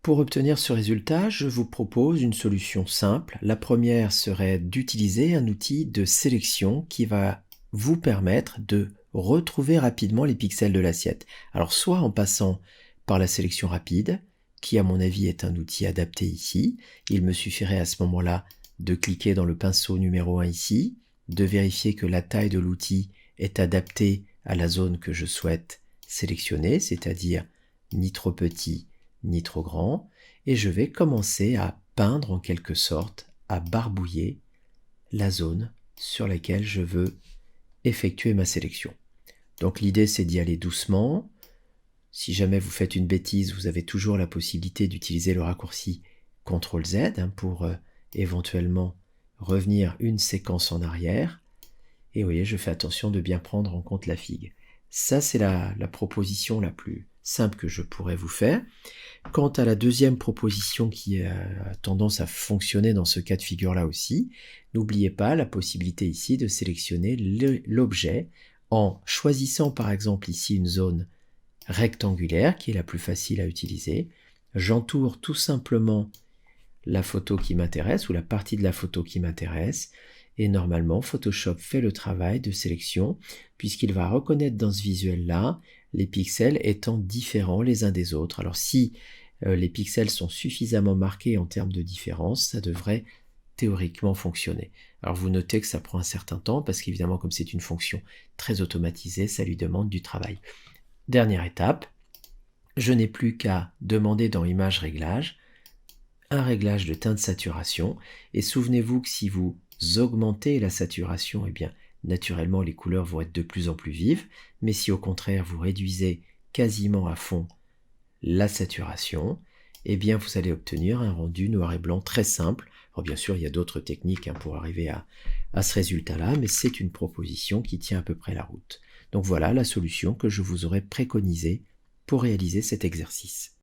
Pour obtenir ce résultat, je vous propose une solution simple. La première serait d'utiliser un outil de sélection qui va vous permettre de retrouver rapidement les pixels de l'assiette. Alors soit en passant par la sélection rapide, qui à mon avis est un outil adapté ici. Il me suffirait à ce moment-là de cliquer dans le pinceau numéro 1 ici, de vérifier que la taille de l'outil est adaptée à la zone que je souhaite sélectionner, c'est-à-dire ni trop petit ni trop grand, et je vais commencer à peindre en quelque sorte, à barbouiller la zone sur laquelle je veux effectuer ma sélection. Donc l'idée c'est d'y aller doucement. Si jamais vous faites une bêtise, vous avez toujours la possibilité d'utiliser le raccourci CTRL-Z pour éventuellement revenir une séquence en arrière. Et vous voyez, je fais attention de bien prendre en compte la figue. Ça, c'est la proposition la plus simple que je pourrais vous faire. Quant à la deuxième proposition qui a tendance à fonctionner dans ce cas de figure-là aussi, n'oubliez pas la possibilité ici de sélectionner l'objet en choisissant par exemple ici une zone rectangulaire qui est la plus facile à utiliser. J'entoure tout simplement la photo qui m'intéresse ou la partie de la photo qui m'intéresse et normalement Photoshop fait le travail de sélection puisqu'il va reconnaître dans ce visuel-là les pixels étant différents les uns des autres. Alors si les pixels sont suffisamment marqués en termes de différence, ça devrait théoriquement fonctionner. Alors vous notez que ça prend un certain temps parce qu'évidemment comme c'est une fonction très automatisée, ça lui demande du travail. Dernière étape, je n'ai plus qu'à demander dans Images Réglages un réglage de teinte saturation et souvenez-vous que si vous augmentez la saturation, eh bien naturellement les couleurs vont être de plus en plus vives, mais si au contraire vous réduisez quasiment à fond la saturation, eh bien vous allez obtenir un rendu noir et blanc très simple. Alors bien sûr il y a d'autres techniques pour arriver à ce résultat-là, mais c'est une proposition qui tient à peu près la route. Donc voilà la solution que je vous aurais préconisée pour réaliser cet exercice.